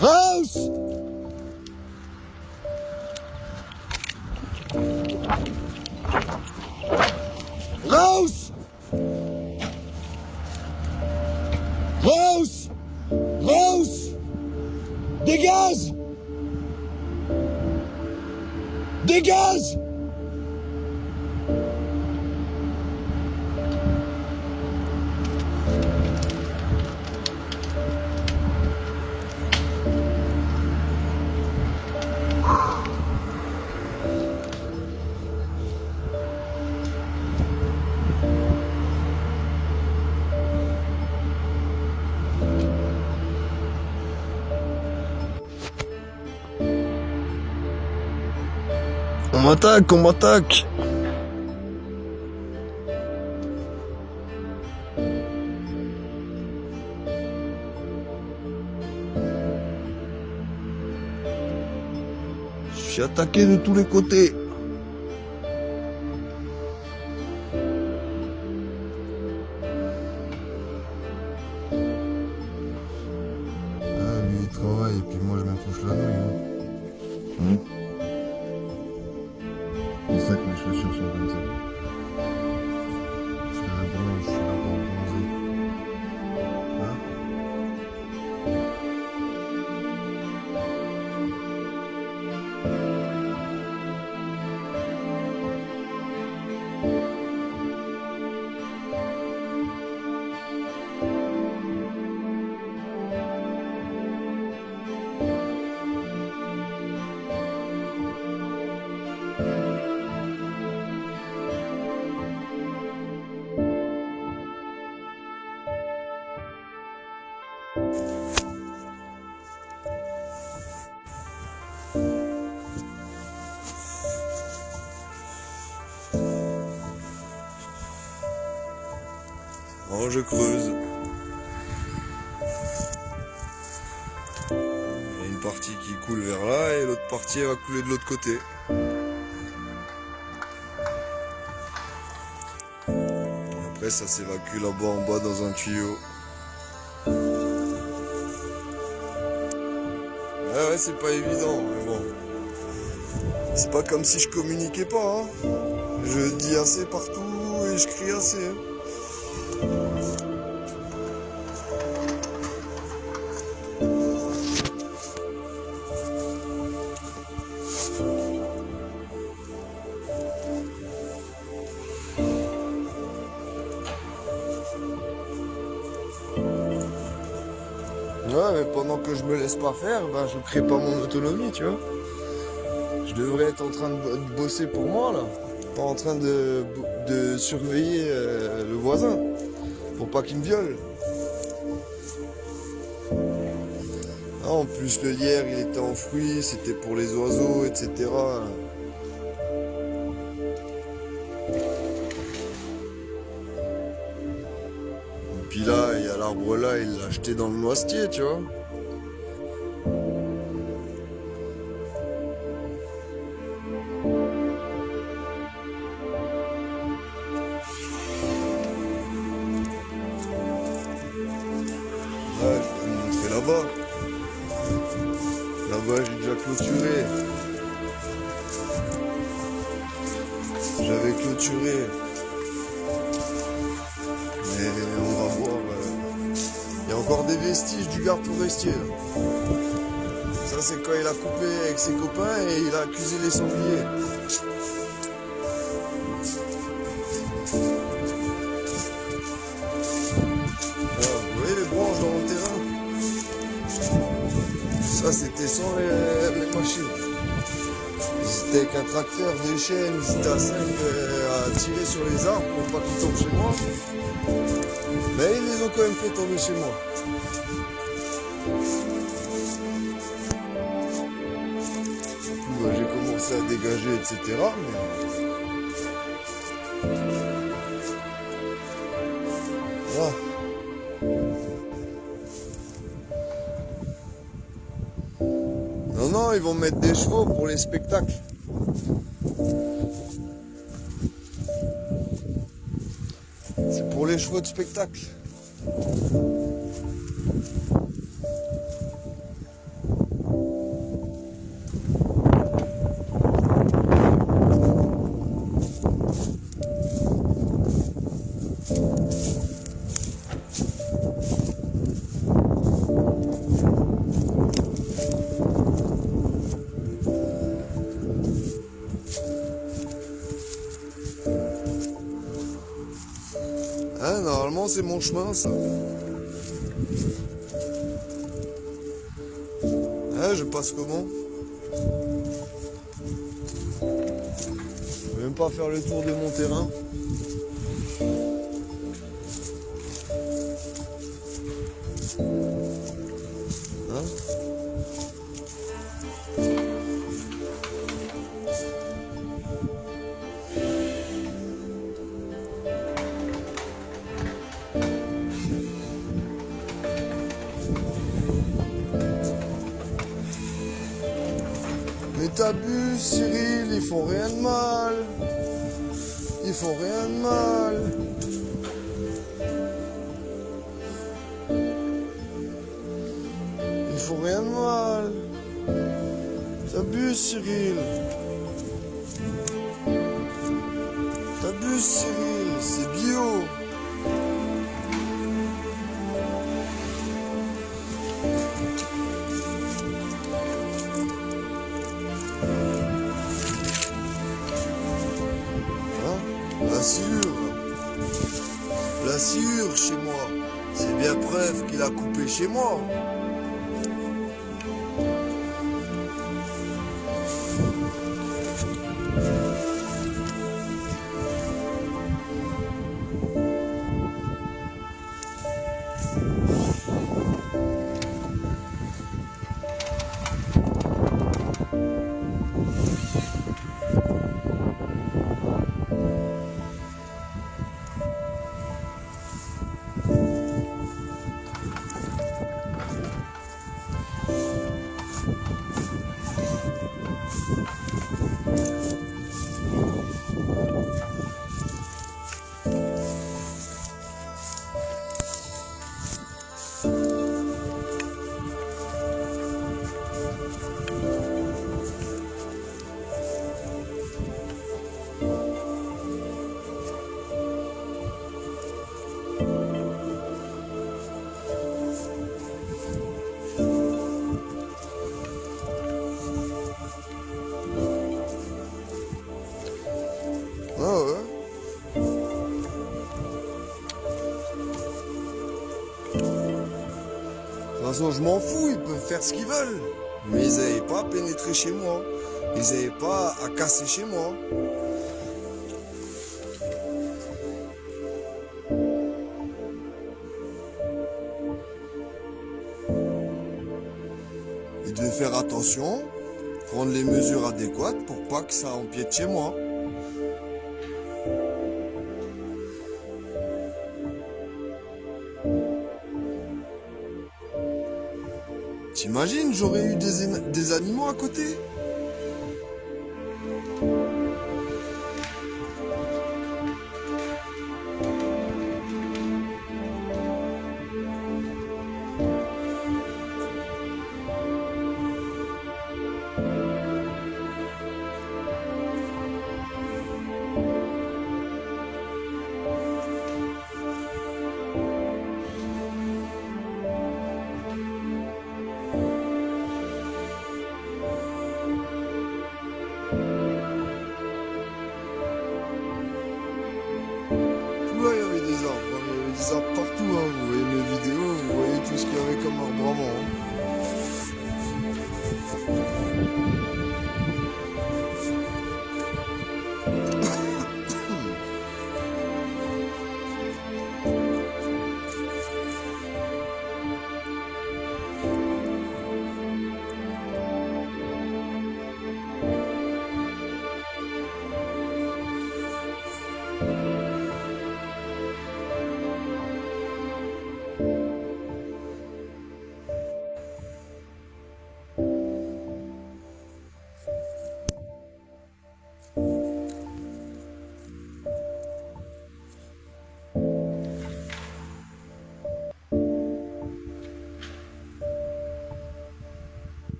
Rose! Rose! Rose! Rose! Dégage! Dégage! On m'attaque, on m'attaque. Je suis attaqué de tous les côtés. Ah, lui il travaille et puis moi je m'accroche la nouille. C'est ça que mes chaussures sont comme ça. Parce que je bronze, je suis là pour bronzer. Hein? Oh, je creuse. Il y a une partie qui coule vers là et l'autre partie elle va couler de l'autre côté. Et après ça s'évacue là-bas en bas dans un tuyau. Ouais, c'est pas évident, mais bon. C'est pas comme si je communiquais pas, hein. Je dis assez partout et je crie assez. Hein. Ouais, mais pendant que je me laisse pas faire, ben je crée pas mon autonomie, tu vois. Je devrais être en train de bosser pour moi, là. Pas en train de surveiller le voisin. Pour pas qu'il me viole. Ah, en plus, le lierre, il était enfoui, c'était pour les oiseaux, etc. Et puis là, il y a l'arbre là, il l'a acheté dans le noisetier, tu vois. Ouais, je vais vous montrer là-bas. Là-bas, j'ai déjà clôturé. J'avais clôturé. Mais on va voir. Il y a encore des vestiges du garde forestier. Ça, c'est quand il a coupé avec ses copains et il a accusé les sangliers. Alors, vous voyez les branches dans le terrain? Ça, c'était sans les machines. C'était avec un tracteur, des chaînes, ils étaient à 5 à tirer sur les arbres pour pas qu'ils tombent chez moi. Mais ils les ont quand même fait tomber chez moi. Du coup, j'ai commencé à dégager, etc. Mais... Voilà. Non, non, ils vont mettre des chevaux pour les spectacles. C'est pour les chevaux de spectacle. c'est mon chemin, ça. Je passe comment? Je vais même pas faire le tour de mon terrain. Hein? Mais t'abuses, Cyril, ils font rien de mal. Ils font rien de mal. Ils font rien de mal. T'abuses, Cyril. T'abuses, Cyril, c'est bio. La sciure chez moi, c'est bien preuve qu'il a coupé chez moi. Ah ouais. De toute façon, je m'en fous, ils peuvent faire ce qu'ils veulent. Mais ils n'avaient pas à pénétrer chez moi. Ils n'avaient pas à casser chez moi. Ils devaient faire attention, prendre les mesures adéquates pour pas que ça empiète chez moi. T'imagines, j'aurais eu des animaux à côté? Ouais, il y avait des arbres, hein, il y avait des arbres partout, hein. Vous voyez mes vidéos, vous voyez tout ce qu'il y avait comme arbre avant, hein.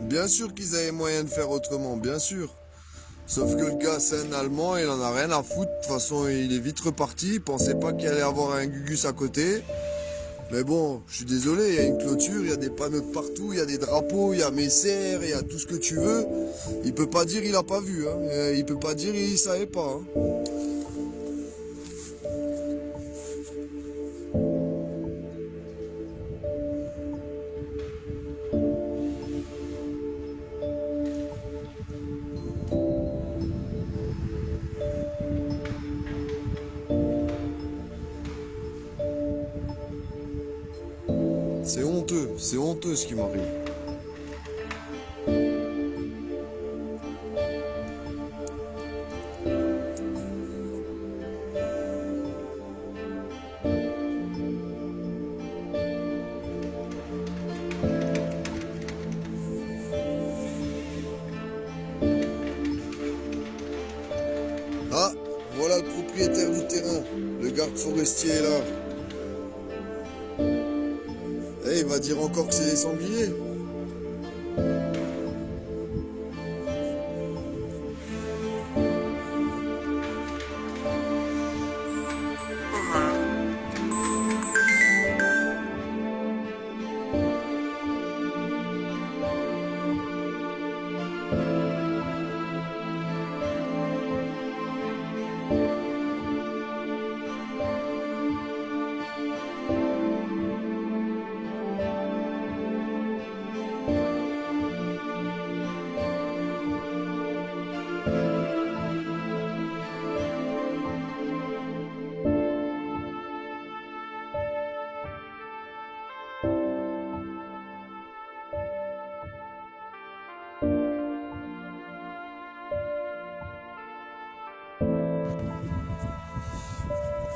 Bien sûr qu'ils avaient moyen de faire autrement, bien sûr. Sauf que le gars, c'est un Allemand, il en a rien à foutre. De toute façon, il est vite reparti. Il pensait pas qu'il allait avoir un Gugus à côté. Mais bon, je suis désolé, il y a une clôture, il y a des panneaux de partout, il y a des drapeaux, il y a mes serres, il y a tout ce que tu veux. Il peut pas dire il a pas vu, hein. Il peut pas dire il savait pas, hein. C'est honteux ce qui m'arrive. Ah, voilà le propriétaire du terrain, le garde forestier est là. Eh, il va dire encore que c'est des sangliers.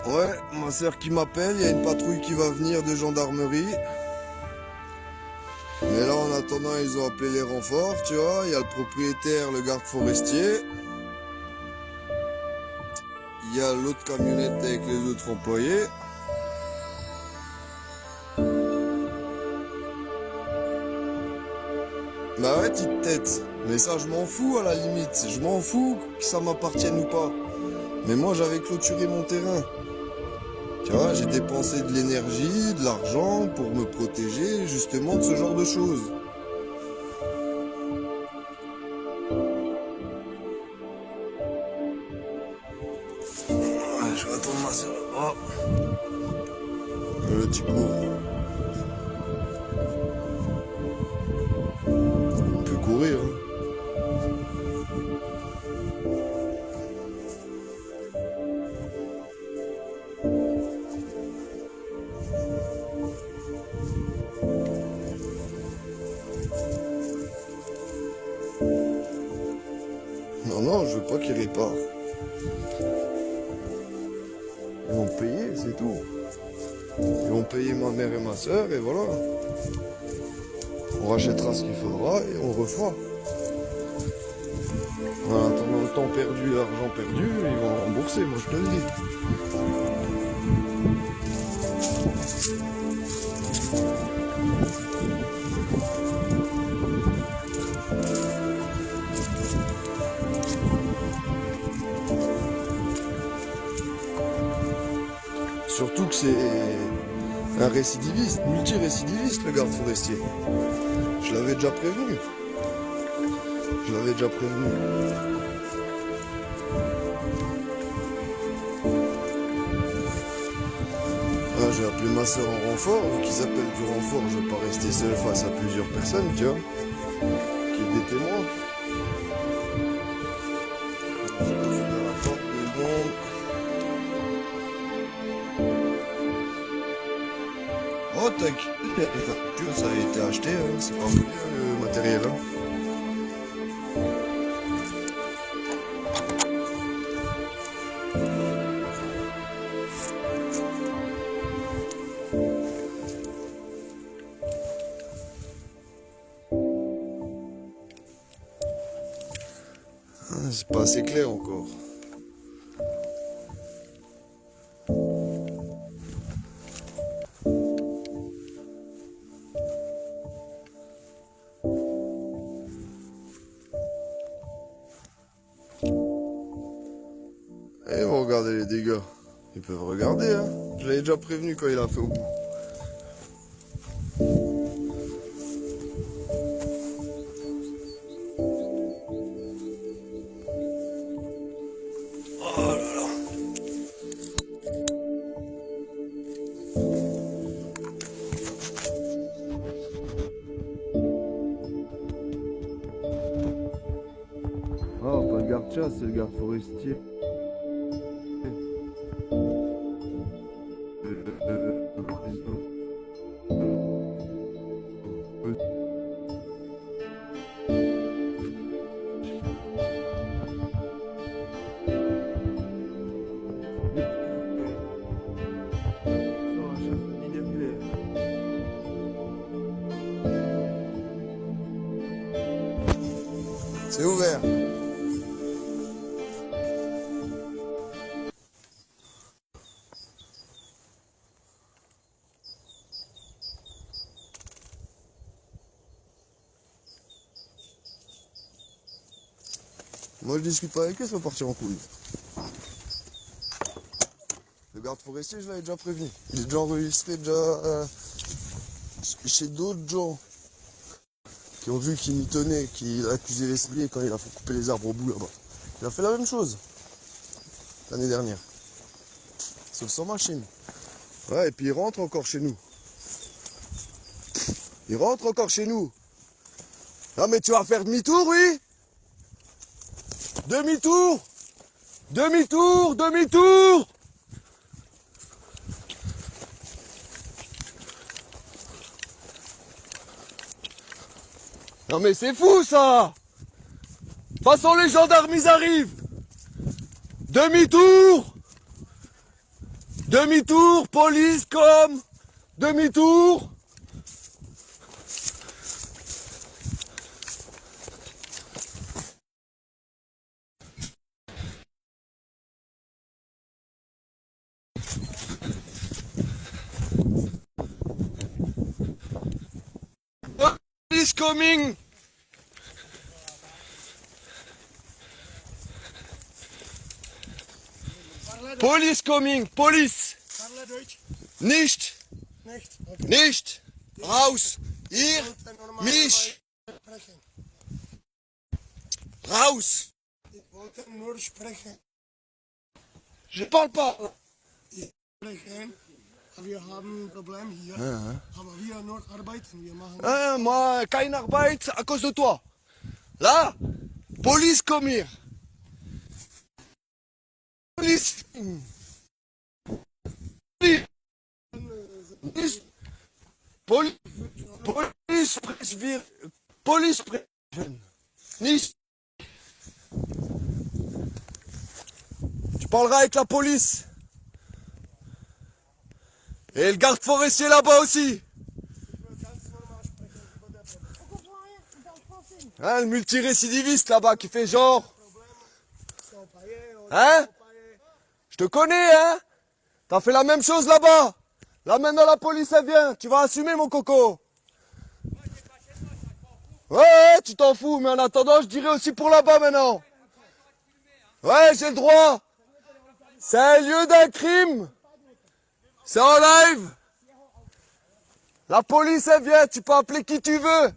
Ouais, ma soeur qui m'appelle, il y a une patrouille qui va venir de gendarmerie. Mais là, en attendant, ils ont appelé les renforts, tu vois. Il y a le propriétaire, le garde forestier. Il y a l'autre camionnette avec les autres employés. Bah ouais, petite tête. Mais ça, je m'en fous à la limite. Je m'en fous que ça m'appartienne ou pas. Mais moi, j'avais clôturé mon terrain. Tu vois, j'ai dépensé de l'énergie, de l'argent pour me protéger justement de ce genre de choses. Ouais, je vais attendre ma soeur. Oh. Le petit court. On peut courir, hein. Non, non, je veux pas qu'il répare. Ils vont payer, c'est tout. Ils vont payer ma mère et ma soeur, et voilà. On rachètera ce qu'il faudra et on refera. En attendant le temps perdu, l'argent perdu, ils vont rembourser, moi je te le dis. Surtout que c'est un récidiviste, multirécidiviste, le garde forestier. Je l'avais déjà prévenu. Ah, j'ai appelé ma soeur en renfort. Vu qu'ils appellent du renfort, je vais pas rester seul face à plusieurs personnes, tu vois. Qui est des témoins. J'ai ouvert la porte, mais bon. Oh, tac. Ça a été acheté, hein. C'est pas volé, le matériel. Hein. C'est pas assez clair encore. Et ils vont regarder les dégâts. Ils peuvent regarder, hein. Je l'avais déjà prévenu quand il a fait au bout. Oh là là. Oh, pas le garde-chasse, c'est le garde forestier. C'est ouvert. Moi je discute pas avec eux, ça va partir en couille. Le garde forestier, je l'avais déjà prévenu. Il est déjà enregistré chez d'autres gens qui ont vu qu'il m'y tenait, qu'il a accusé l'esprit quand il a fait couper les arbres au bout là-bas. Il a fait la même chose l'année dernière. Sauf sans machine. Ouais, et puis il rentre encore chez nous. Il rentre encore chez nous. Non mais tu vas faire demi-tour, oui? Demi-tour! Demi-tour! Demi-tour! Non mais c'est fou ça! De toute façon les gendarmes ils arrivent! Demi-tour! Demi-tour, police, com! Demi-tour! Police coming! Police coming! Police! Nicht! Nicht! Raus! Hier! Mich! Raus! Je parle pas! Wir haben ein Problem hier, aber wir nur arbeiten, wir machen... Moi, keine Arbeit à cause de toi. Là, police comme here. Police. Police. Police presbyr. Police presbyr. Nice. Tu parleras avec la police. Et le garde forestier là-bas aussi. Hein, le multirécidiviste là-bas qui fait genre. Hein? Je te connais, hein? T'as fait la même chose là-bas. Là maintenant la police elle vient. Tu vas assumer mon coco. Ouais, tu t'en fous. Mais en attendant, je dirais aussi pour là-bas maintenant. Ouais, j'ai le droit. C'est un lieu d'un crime. C'est en live. La police elle vient. Tu peux appeler qui tu veux.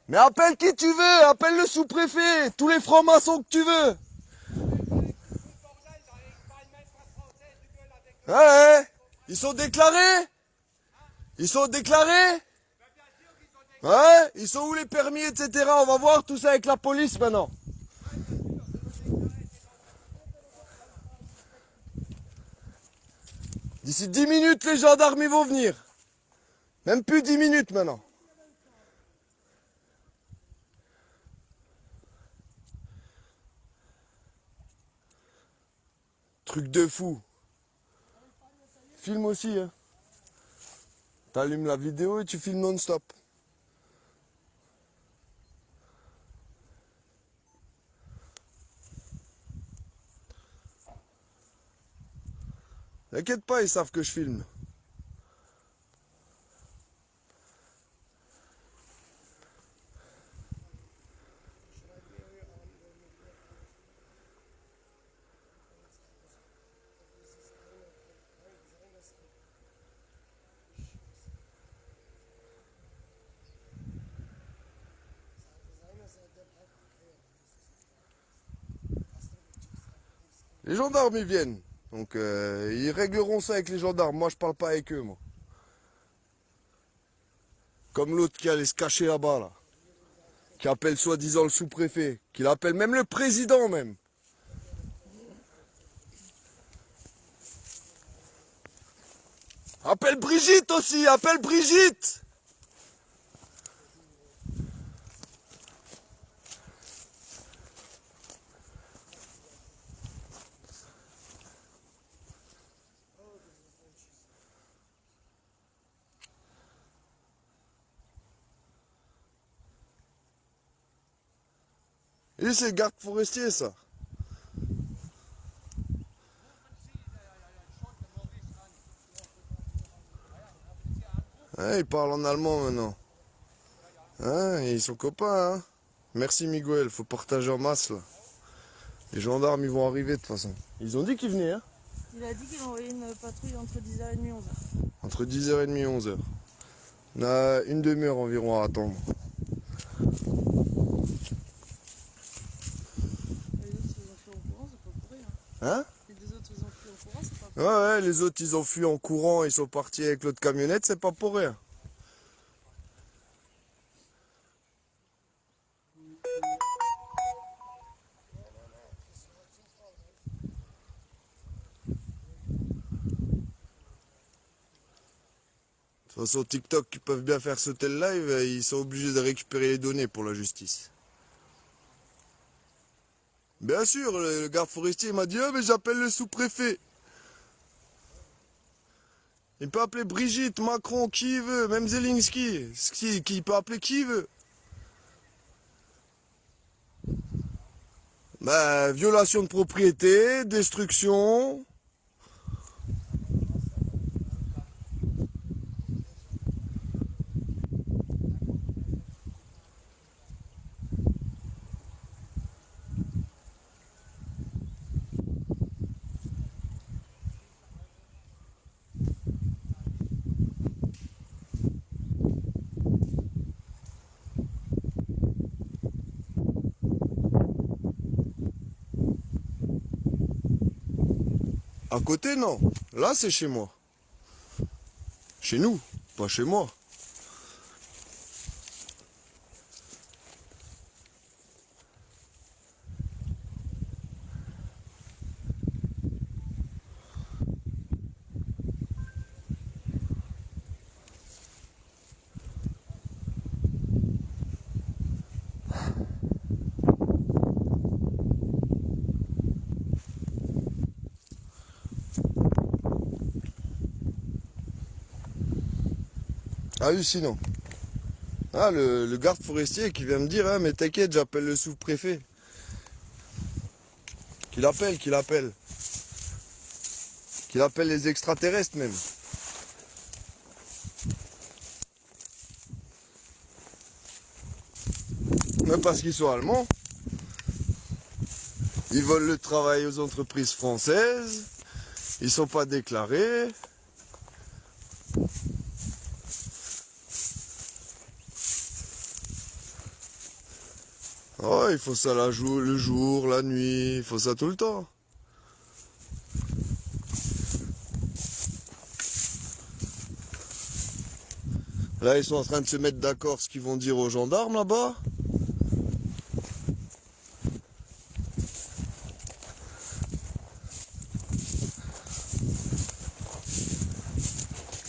Mais appelle qui tu veux, appelle le sous-préfet, tous les francs-maçons que tu veux. Ouais, ils sont déclarés? Ils sont déclarés? Ouais, ils sont où les permis, etc. On va voir tout ça avec la police maintenant. D'ici 10 minutes, les gendarmes ils vont venir. Même plus 10 minutes maintenant. Truc de fou. Filme aussi, hein. T'allumes la vidéo et tu filmes non-stop. T'inquiète pas, ils savent que je filme. Les gendarmes ils viennent, donc ils régleront ça avec les gendarmes. Moi je parle pas avec eux, moi. Comme l'autre qui allait se cacher là-bas, là. Qui appelle soi-disant le sous-préfet, qui l'appelle même le président même. Appelle Brigitte aussi, appelle Brigitte. Lui, c'est le garde forestier, ça. Hein, il parle en allemand maintenant. Hein, ils sont copains, hein. Merci Miguel, faut partager en masse là. Les gendarmes ils vont arriver de toute façon. Ils ont dit qu'ils venaient, hein. Il a dit qu'il envoyait une patrouille entre 10h30 et 11h. Entre 10h30 et 11h. On a une demi-heure environ à attendre. Les autres ils ont fui en courant, c'est pas pour rien. Hein? Les deux autres ils ont fui en courant, c'est pas pour rien. Ouais, les autres ils ont fui en courant, ils sont partis avec l'autre camionnette, c'est pas pour rien. De toute façon, TikTok, qui peuvent bien faire sauter le live, ils sont obligés de récupérer les données pour la justice. Bien sûr, le garde forestier m'a dit « Ah, mais j'appelle le sous-préfet ». Il peut appeler Brigitte, Macron, qui il veut, même Zelensky, qui peut appeler qui il veut. Bah, violation de propriété, destruction. À côté, non. Là, c'est chez moi. Chez nous, pas chez moi. Hallucinant. Ah, le garde forestier qui vient me dire, ah, mais t'inquiète, j'appelle le sous-préfet. Qu'il appelle. Qu'il appelle les extraterrestres même. Mais parce qu'ils sont allemands. Ils volent le travail aux entreprises françaises. Ils sont pas déclarés. Oh, il faut ça le jour, la nuit, il faut ça tout le temps. Là, ils sont en train de se mettre d'accord ce qu'ils vont dire aux gendarmes là-bas.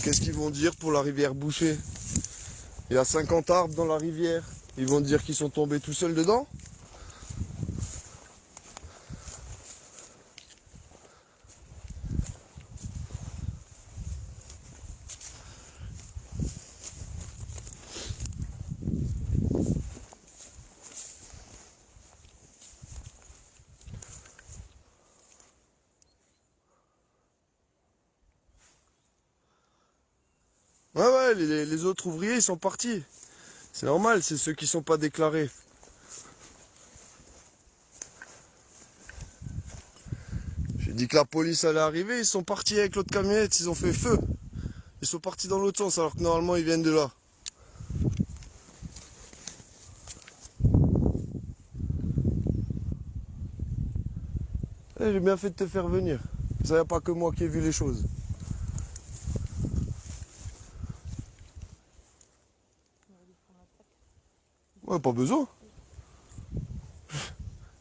Qu'est-ce qu'ils vont dire pour la rivière Boucher? Il y a 50 arbres dans la rivière. Ils vont dire qu'ils sont tombés tout seuls dedans? Ouais, les autres ouvriers, ils sont partis. C'est normal, c'est ceux qui sont pas déclarés. J'ai dit que la police allait arriver, ils sont partis avec l'autre camionnette, ils ont fait feu. Ils sont partis dans l'autre sens alors que normalement ils viennent de là. Eh, j'ai bien fait de te faire venir. Ça n'y a pas que moi qui ai vu les choses. Ouais, pas besoin.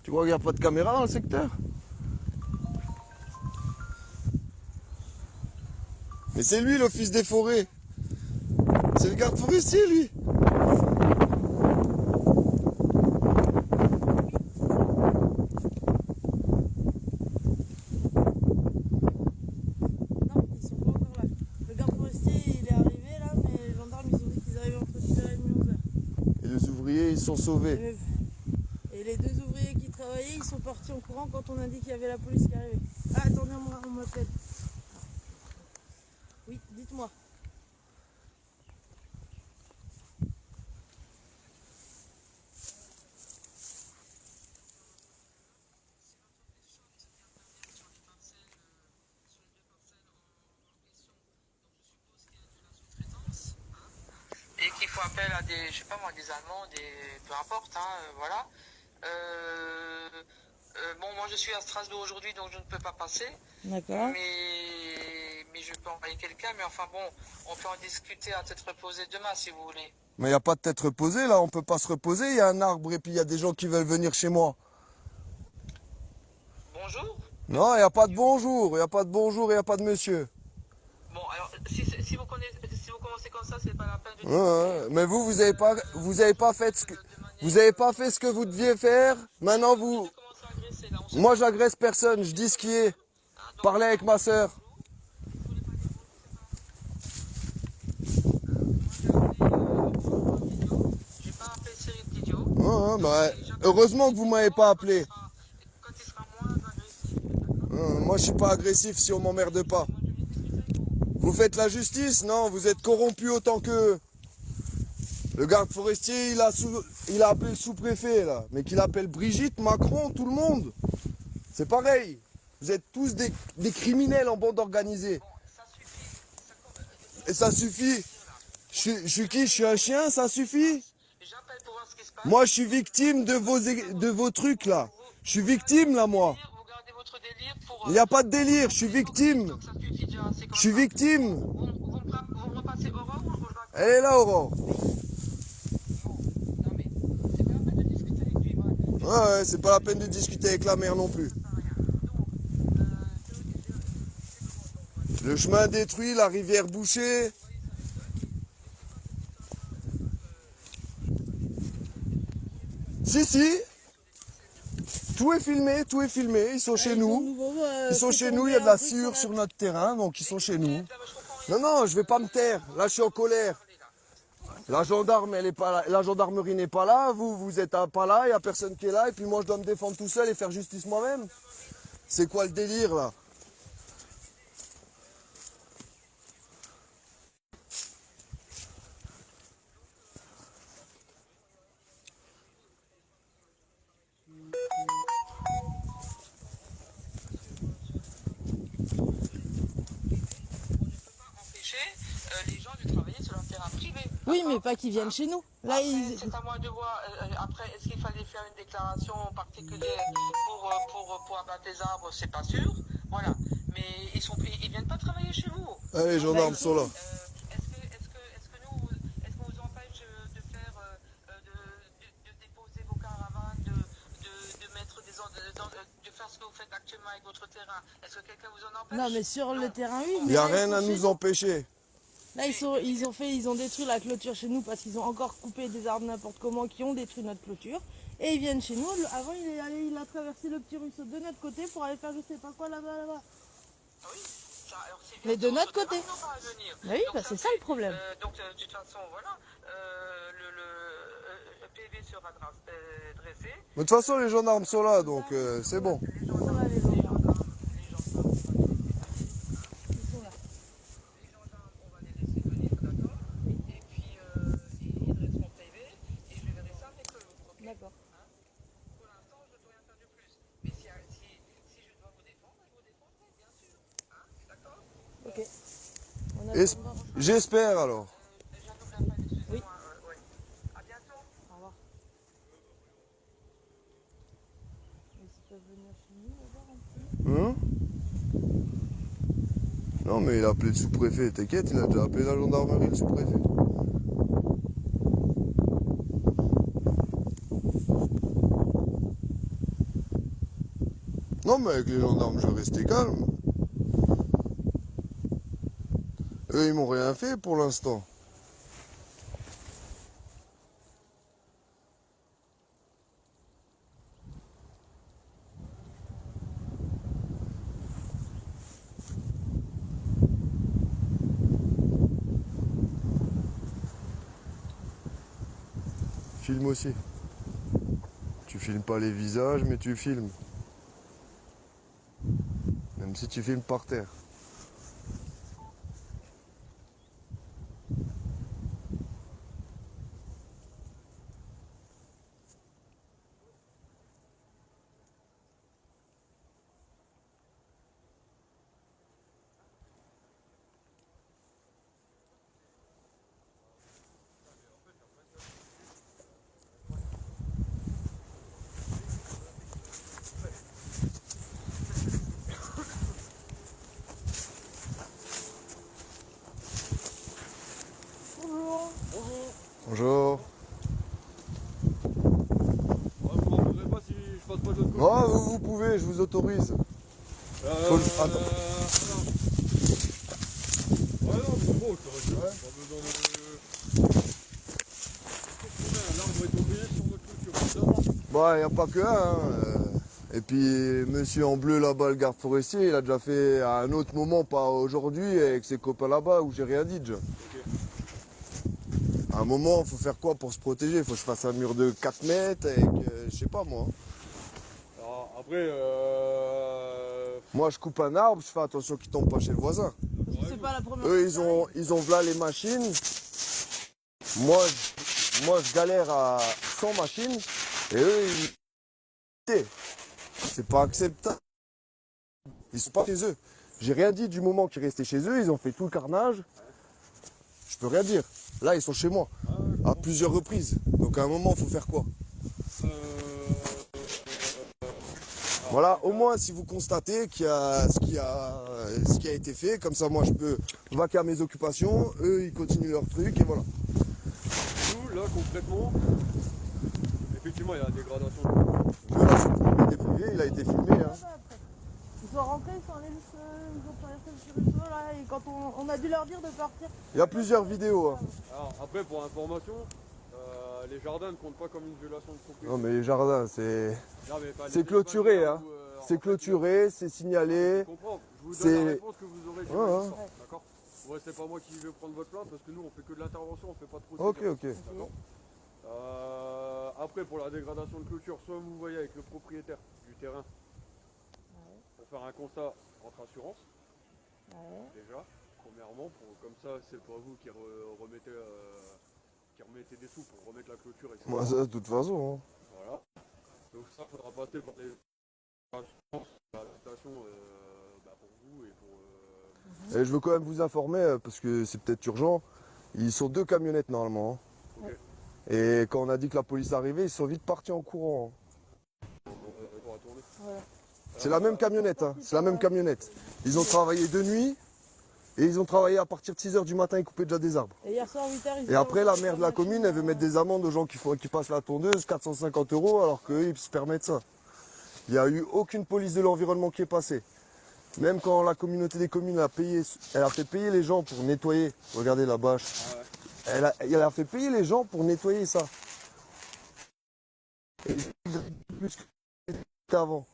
Tu crois qu'il n'y a pas de caméra dans le secteur? Mais c'est lui l'office des forêts. C'est le garde forestier lui. Non, ils sont pas encore là. Le garde forestier il est arrivé là, mais les gendarmes ils ont dit qu'ils arrivaient entre 10h30 et 11h. Et les ouvriers ils sont sauvés. Et les deux ouvriers travailler, ils sont partis en courant quand on a dit qu'il y avait la police qui arrivait. Ah, attendez, on m'appelle. Oui, dites-moi. Et qu'il faut appel à des, je sais pas moi, des Allemands, peu importe, hein, voilà. Bon, moi je suis à Strasbourg aujourd'hui, donc je ne peux pas passer. D'accord. Mais je peux envoyer quelqu'un, mais enfin bon, on peut en discuter à tête reposée demain si vous voulez. Mais il n'y a pas de tête reposée là, on peut pas se reposer, il y a un arbre et puis il y a des gens qui veulent venir chez moi. Bonjour. Non, il n'y a pas de bonjour, il n'y a pas de bonjour, il n'y a pas de monsieur. Bon, alors si vous commencez comme ça, c'est pas la peine de Ouais, mais vous avez pas fait ce que, vous avez pas fait ce que vous deviez faire. Maintenant vous, commencer à agresser là. moi j'agresse personne, je dis ce qui est. Parlez avec ma sœur. J'ai pas appelé série d'idiots. Ouais, bah, heureusement que vous m'avez pas appelé. Quand il sera moins agressif, d'accord? Moi je suis pas agressif si on m'emmerde pas. Vous faites la justice? Non, vous êtes corrompu autant que le garde forestier, il a appelé le sous-préfet là, mais qu'il appelle Brigitte, Macron, tout le monde. C'est pareil. Vous êtes tous des criminels en bande organisée. Ça suffit. Et ça suffit. Je suis qui? Je suis un chien, ça suffit? J'appelle pour voir ce qui se passe. Moi je suis victime de vos trucs là. Je suis victime là moi. Vous gardez votre délire pour. Il n'y a pas de délire, je suis victime. Donc ça suffit déjà, c'est comme Je suis ça. victime. Vous me repassez Aurore ou je dois. Elle est là, Aurore. Non mais c'est pas la peine de discuter avec lui. Ouais, c'est pas la peine de discuter avec la mère non plus. Le chemin détruit, la rivière bouchée. Si. Tout est filmé, tout est filmé. Ils sont chez nous. Ils sont chez nous, il y a de la sciure sur notre terrain, donc ils sont chez nous. Non, je vais pas me taire. Là, je suis en colère. La gendarme, elle est pas là. La gendarmerie n'est pas là. Vous êtes pas là. Il y a personne qui est là. Et puis moi, je dois me défendre tout seul et faire justice moi-même. C'est quoi le délire là? Les gens de travailler sur leur terrain privé. Oui, mais pas qu'ils viennent chez nous. Là, Après, ils... c'est à moi de voir. Après, est-ce qu'il fallait faire une déclaration particulière pour abattre les arbres? C'est pas sûr. Voilà. Mais ils viennent pas travailler chez vous. Allez, les gendarmes sont là. Est-ce qu'on vous empêche de faire, de déposer vos caravanes, de mettre de faire ce que vous faites actuellement avec votre terrain? Est-ce que quelqu'un vous en empêche? Non, mais sur le terrain, oui. Il mais n'y a là, ils rien sont à chez nous nous. empêcher. Là, ils ont détruit la clôture chez nous parce qu'ils ont encore coupé des arbres n'importe comment qui ont détruit notre clôture. Et ils viennent chez nous. Avant, il a traversé le petit ruisseau de notre côté pour aller faire je sais pas quoi là-bas. Oui. Alors, Mais de notre côté. ils n'ont pas à venir. Bah oui, Donc, bah ça c'est ça fait- le problème. Donc, de toute façon, voilà, le PV sera dressé. Mais de toute façon, les gendarmes sont là, donc c'est bon. Ça va, les gendarmes. Ils sont là. Les gendarmes, on va les laisser venir, d'accord? Et puis, ils dresseront PV et je verrai ça avec eux. Ok? D'accord. Pour l'instant, je ne peux rien faire de plus. Mais si je dois vous défendre, je vous défendrai, bien sûr. Hein? D'accord? Ok. On Et attendra. j'espère alors. J'attends la fin, excusez-moi. Oui. Ouais. À bientôt. Au revoir. Ils peuvent venir chez nous d'abord un petit. Hein? Non, mais il a appelé le sous-préfet. T'inquiète, il a déjà appelé la gendarmerie, le sous-préfet. Non, mais avec les gendarmes, je vais rester calme. Eux, ils m'ont rien fait pour l'instant. Filme aussi. Tu filmes pas les visages, mais tu filmes. Même si tu filmes par terre. Bonjour. Bonjour. Vous m'en voudrez pas si je passe pas de l'autre côté. Oh, vous pouvez, je vous autorise. Faut le- attends. Ouais, non, mais c'est bon, je te rassure. Pas besoin de. L'arbre est tombé sur notre clôture. Bah, il n'y a pas que un. Et puis, monsieur en bleu là-bas, le garde forestier, il a déjà fait à un autre moment, pas aujourd'hui, avec ses copains là-bas, où j'ai rien dit déjà. À un moment, il faut faire quoi pour se protéger? Il faut que je fasse un mur de 4 mètres avec, je sais pas moi. Alors, après, Moi, je coupe un arbre, je fais attention qu'il tombe pas chez le voisin. Parce que c'est pas la première Eux, fois. ils ont là les machines. Moi, je galère à 100 machines. Et eux, c'est pas acceptable. Ils sont pas chez eux. J'ai rien dit du moment qu'ils restaient chez eux. Ils ont fait tout le carnage. Je peux rien dire. Là, ils sont chez moi. À plusieurs reprises. Donc, à un moment, il faut faire quoi? Voilà, au moins si vous constatez qu'il y a ce qui a été fait, comme ça moi je peux vaquer à mes occupations, eux ils continuent leur truc et voilà. nous, là, concrètement, effectivement, il y a la dégradation. Là, ce propriété privée, il a été filmé. Hein. Ils sont rentrés, ils sont allés juste, ils ont traversé le ruisseau là, et quand on a dû leur dire de partir. Il y a plusieurs vidéos. Hein. Alors, après, pour information, les jardins ne comptent pas comme une violation de propriété. Non mais les jardins, c'est Non, mais pas les c'est clôturé. espaces Hein. où, en C'est fait, clôturé, c'est signalé. Je comprends. Je vous donne C'est- la réponse que vous aurez dû Ouais, ouais. avoir, d'accord. Ouais, c'est pas moi qui vais prendre votre plainte parce que nous on fait que de l'intervention, on fait pas de Ok, procédure. ok. D'accord. Après pour la dégradation de clôture, soit vous voyez avec le propriétaire du terrain pour faire un constat entre assurance, déjà, premièrement, comme ça c'est pas vous qui remettez des sous pour remettre la clôture, etc. Moi ça de toute façon. Hein. Voilà. Donc ça faudra passer par les assurances, l'adaptation pour vous et pour. Et je veux quand même vous informer, parce que c'est peut-être urgent, ils sont 2 camionnettes normalement. Hein. Ok. Et quand on a dit que la police arrivait, ils sont vite partis en courant. Hein. On va tourner. C'est la même camionnette, hein. C'est la même camionnette. Ils ont travaillé de nuit et ils ont travaillé à partir de 6h du matin, ils coupaient déjà des arbres. Et hier soir, 8h, ils Et après, la maire de la commune, elle veut mettre des amendes aux gens qui passent la tondeuse, 450 € alors qu'eux, ils se permettent ça. Il n'y a eu aucune police de l'environnement qui est passée. Même quand la communauté des communes elle a fait payer les gens pour nettoyer. Regardez la bâche. Elle a fait payer les gens pour nettoyer ça. Et plus qu'avant.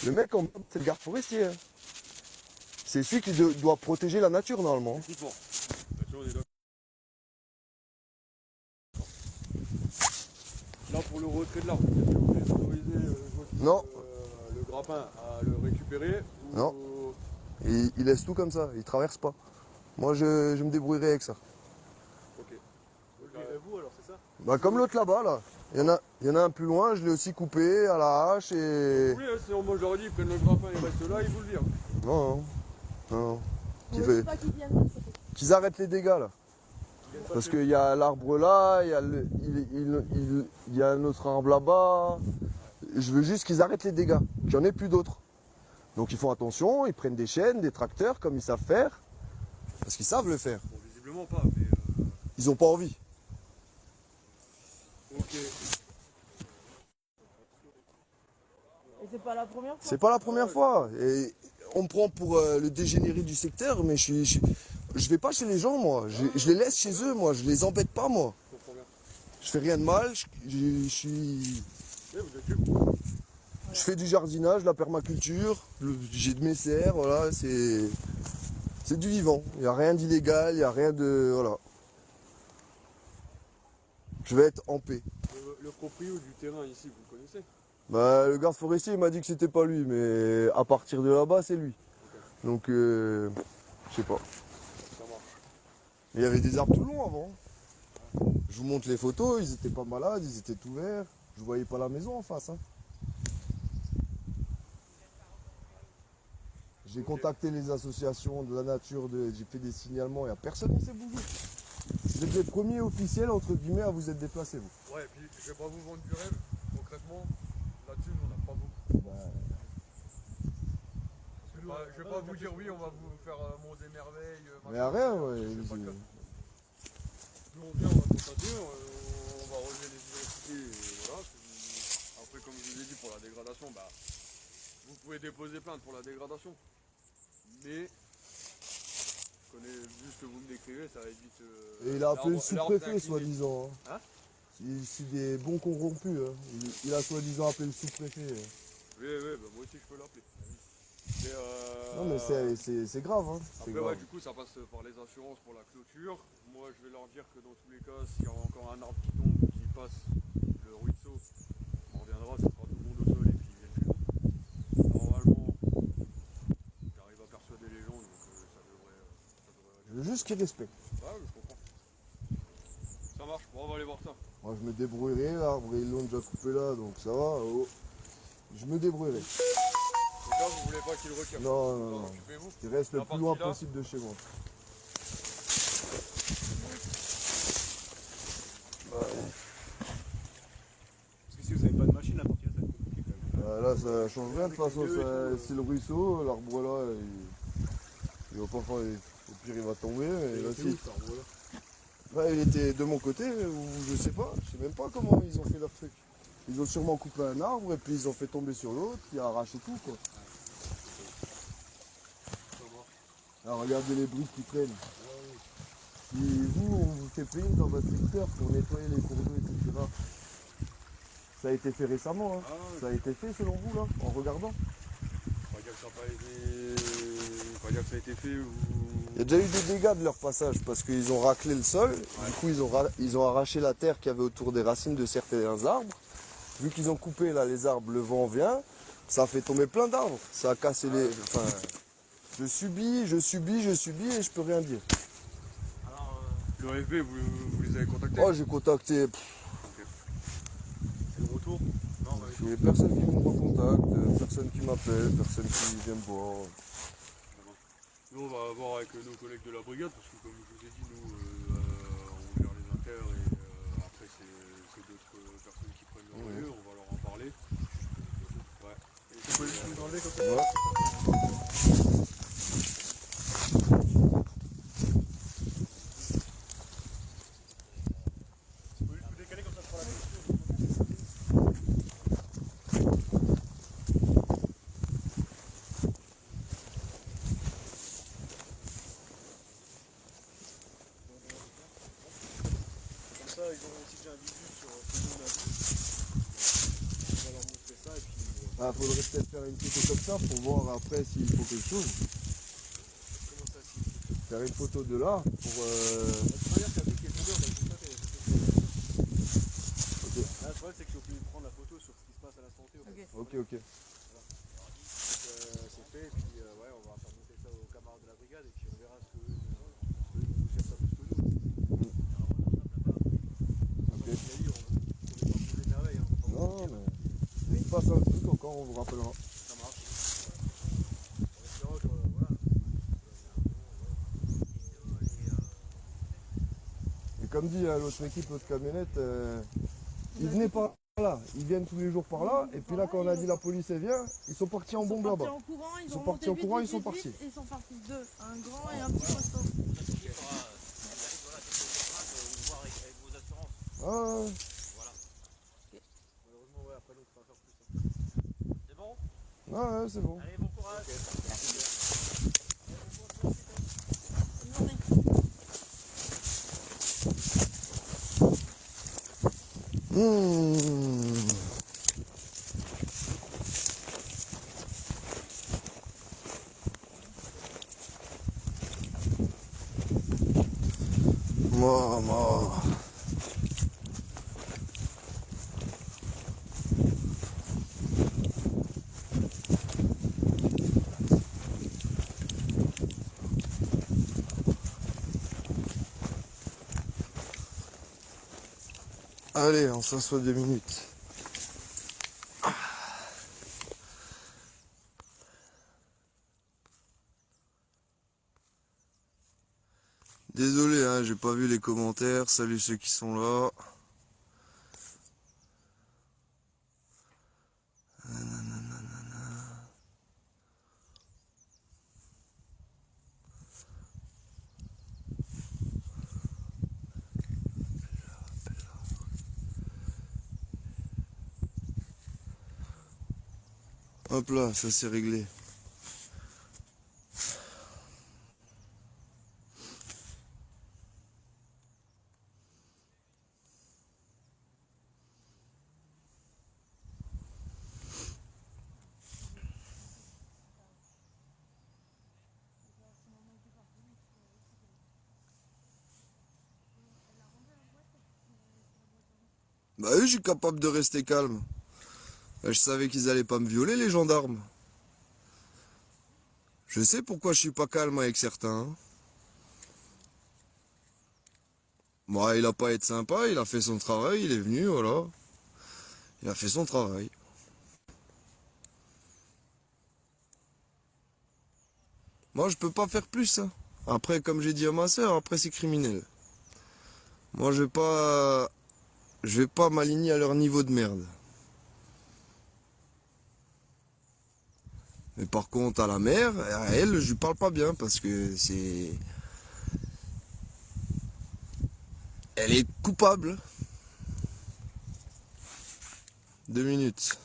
Le mec, c'est le garde forestier. Hein. C'est celui qui doit protéger la nature normalement. Effectivement. Là-dessus, on est d'accord. Là, pour le retrait de l'arbre, est-ce que vous voulez autoriser Non. Le grappin à le récupérer ou... Non. Il laisse tout comme ça, il traverse pas. Moi, je me débrouillerai avec ça. Ok. Vous alors, c'est ça? Bah, comme l'autre là-bas, là. Il y en a un plus loin, je l'ai aussi coupé à la hache et... Oui, sinon moi je leur ai dit, ils prennent le grappin, ils restent là, ils vous le virent. Non, non. On veut pas qu'ils viennent de l'autre côté. Qu'ils arrêtent les dégâts, là. Parce qu'il y a l'arbre là, il y a un autre arbre là-bas. Je veux juste qu'ils arrêtent les dégâts, qu'il n'y en ait plus d'autres. Donc ils font attention, ils prennent des chaînes, des tracteurs, comme ils savent faire. Parce qu'ils savent le faire. Bon, visiblement pas, mais... Ils n'ont pas envie. Ok. Et c'est pas la première fois. C'est pas la première fois. Et on me prend pour le dégénéré du secteur, mais je vais pas chez les gens, moi. Je les laisse chez eux, moi. Je les embête pas, moi. Je comprends bien. Je fais rien de mal. Je suis... Oui, vous êtes sûr. Je fais du jardinage, de la permaculture, j'ai de mes serres, voilà, c'est du vivant. Il n'y a rien d'illégal, il n'y a rien de... Voilà. Je vais être en paix. Le proprio du terrain ici, vous le connaissez? Bah, le garde forestier, il m'a dit que c'était pas lui, mais à partir de là-bas, c'est lui. Donc, je sais pas. Ça marche. Mais il y avait des arbres tout le long avant. Je vous montre les photos, ils étaient pas malades, ils étaient tout verts. Je voyais pas la maison en face. Hein. J'ai contacté les associations de la nature, j'ai fait des signalements, il n'y a personne qui s'est bougé. Vous êtes les premiers officiels, entre guillemets, à vous être déplacés, vous. Ouais, et puis je vais pas vous vendre du rêve. Concrètement, là-dessus, on n'a pas beaucoup. Je vais pas vous dire oui, on va vous faire monts et merveilles. Mais arrête, ouais. C'est pas le cas. Nous on vient, on va constater, on va relever les identités et voilà. Après, comme je vous ai dit, pour la dégradation, bah, vous pouvez déposer plainte pour la dégradation. Mais, vu ce que vous me décrivez, ça évite. Et il a appelé le sous-préfet, soi-disant. Hein? C'est des bons corrompus. Hein. Il a soi-disant appelé le sous-préfet. Oui, bah, moi aussi je peux l'appeler. Non, mais c'est grave. Hein. Après, grave. ouais, du coup, ça passe par les assurances pour la clôture. Moi, je vais leur dire que dans tous les cas, s'il y a encore un arbre qui tombe ou qui passe le ruisseau, on reviendra, ça sera tout le monde au sol et puis ils viennent plus loin. Normalement, j'arrive à persuader les gens, donc ça devrait. Je veux juste qu'ils respectent. Ouais, je comprends. Ça marche, bon, on va aller voir ça. Moi, je me débrouillerai. L'arbre, ils l'ont déjà coupé là, donc ça va. Oh. Je me débrouillerai. Donc là, vous voulez pas qu'il retire? Non. Occupez-vous. Il reste le La plus loin partie là. possible de chez moi. Parce que si vous n'avez pas de machine, la partie là, ça va être compliqué quand même. Là, ça change rien. De toute façon, c'est le ruisseau. L'arbre là, il va pas faire. Au pire, il va tomber. Mais là, C'est où, cet arbre-là? Ouais, il était de mon côté, ou je sais pas. Je sais même pas comment ils ont fait leur truc. Ils ont sûrement coupé un arbre et puis ils ont fait tomber sur l'autre, qui a arraché tout, quoi. Alors regardez les briques qui traînent. Si vous, on vous fait payer dans votre secteur pour nettoyer les cours d'eau, etc. Ça a été fait récemment, hein. Ça a été fait selon vous, là, en regardant. Pas dire que ça n'a pas été. Pas dire que ça a été fait ou. Il y a déjà eu des dégâts de leur passage parce qu'ils ont raclé le sol. Du coup, ils ont arraché la terre qu'il y avait autour des racines de certains arbres. Vu qu'ils ont coupé là les arbres, le vent vient, ça a fait tomber plein d'arbres. Ça a cassé les. Enfin, je subis et je peux rien dire. Le FB, vous les avez contactés? Oh, j'ai contacté. C'est le retour? Non, bah, Il n'y a personne qui me recontacte, personne qui m'appelle, personne qui vient me voir. Nous, on va voir avec nos collègues de la brigade, parce que comme je vous ai dit, nous, on gère les inters et après, c'est d'autres personnes qui prennent leur relais, on va leur en parler. Ouais. Et vous pouvez juste nous enlever comme ça? Ouais. Vous pouvez juste vous décaler comme ça pour la clôture. Comme ça, ils auront aussi déjà un visu sur ce que nous on a vu. On va leur montrer ça et puis. Ah, faudrait peut-être faire une photo comme ça pour voir après s'il faut quelque chose. Comment ça s'il Faire une photo de là pour. De toute manière, c'est un truc qui est tombé, on a vu ça. Là, le problème, c'est qu'il faut plus prendre la photo sur ce qui se passe à l'instant T. Ok. C'est fait, et puis ouais, on va faire monter ça aux camarades de la brigade, et puis on verra ce que eux vont faire ça plus que nous. Ok. On est pas pour les merveilles, hein. Non, mais. S'il se passe un truc encore, on vous rappellera. Ça marche. On espérera que, voilà. Et comme dit l'autre équipe, l'autre camionnette, ils venaient par là, ils viennent tous les jours par là, et puis là quand on a dit la police elle vient, ils sont partis en bombe là-bas. Ils sont ont partis monté en courant, vite, ils sont vite, partis. vite, et ils sont partis deux, un grand et un petit poisson. Ah, Malheureusement, ouais, après l'autre, on va faire plus. C'est bon? ouais, c'est bon. Allez, bon courage. Bonne journée. Maman. Allez, on s'assoit 2 minutes. Désolé, hein, j'ai pas vu les commentaires. Salut ceux qui sont là. Hop là, ça c'est réglé. Bah oui, je suis capable de rester calme. Bah, je savais qu'ils allaient pas me violer, les gendarmes. Je sais pourquoi je suis pas calme avec certains. Hein. Bon, il a pas à être sympa, il a fait son travail, il est venu, voilà. Il a fait son travail. Moi, je peux pas faire plus. Hein. Après, comme j'ai dit à ma soeur, après c'est criminel. Moi, je vais pas m'aligner à leur niveau de merde. Mais par contre, à la mère, à elle, je lui parle pas bien parce que c'est... Elle est coupable. 2 minutes.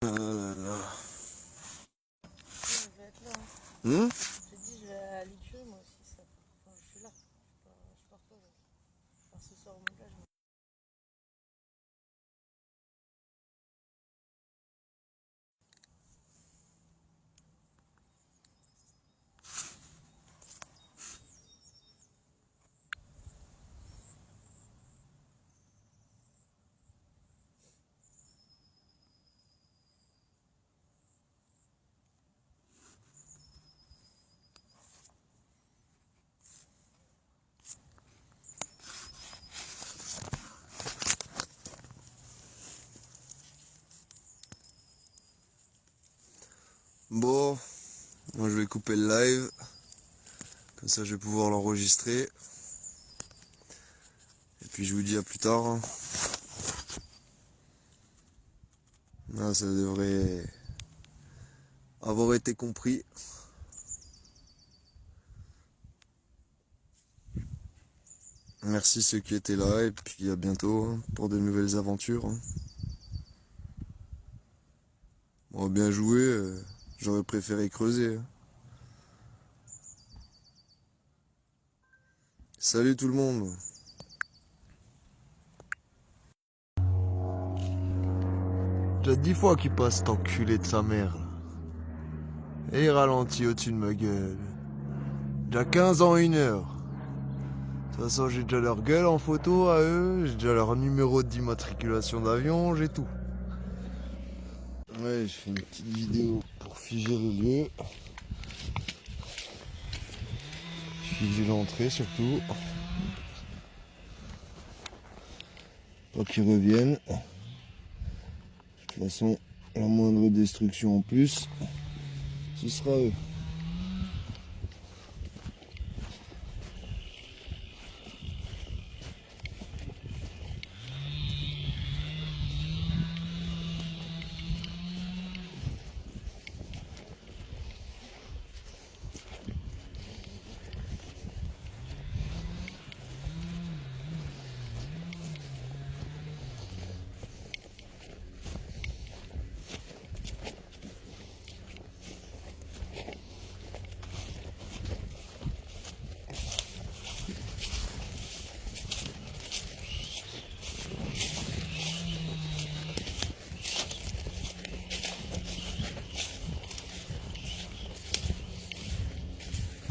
Ah là là. Je vais être là. Hein. Hmm. J'ai dit, je vais aller tuer moi aussi. Ça. Enfin, je suis là. Je pars pas. Je pars ce soir au montage. Bon, moi je vais couper le live. Comme ça je vais pouvoir l'enregistrer. Et puis je vous dis à plus tard. Hein. Là, ça devrait avoir été compris. Merci ceux qui étaient là et puis à bientôt hein, pour de nouvelles aventures. Hein. Bon, bien joué, j'aurais préféré creuser. Hein. Salut tout le monde. Déjà 10 fois qu'il passe cet enculé de sa mère. Là. Et il ralentit au-dessus de ma gueule. Déjà 15 ans 1 heure. De toute façon, j'ai déjà leur gueule en photo à eux, j'ai déjà leur numéro d'immatriculation d'avion, j'ai tout. Ouais, je fais une petite vidéo pour figer le lieu. Figer l'entrée surtout. Pas qu'ils reviennent. De toute façon, la moindre destruction en plus, ce sera eux.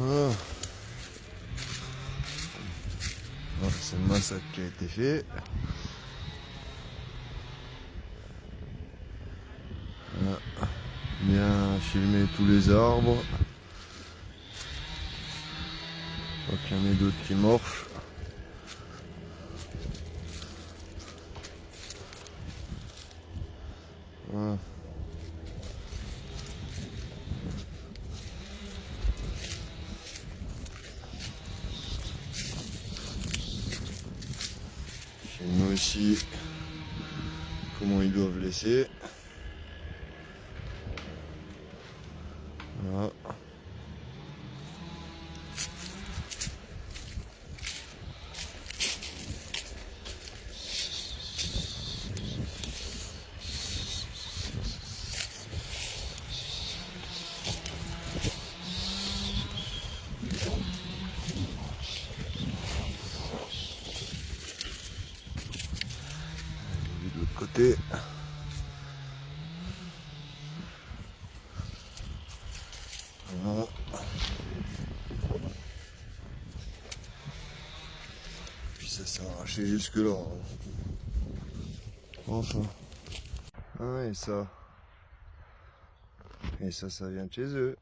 Ah. Ah, c'est le massacre qui a été fait. Ah. Bien filmer tous les arbres. Pas qu'il y en ait d'autres qui morfent. Ah. Filmer aussi comment ils doivent laisser. Voilà. De l'autre côté. Voilà. Puis ça s'est arraché jusque là. Enfin. Ah et ça. Et ça vient de chez eux.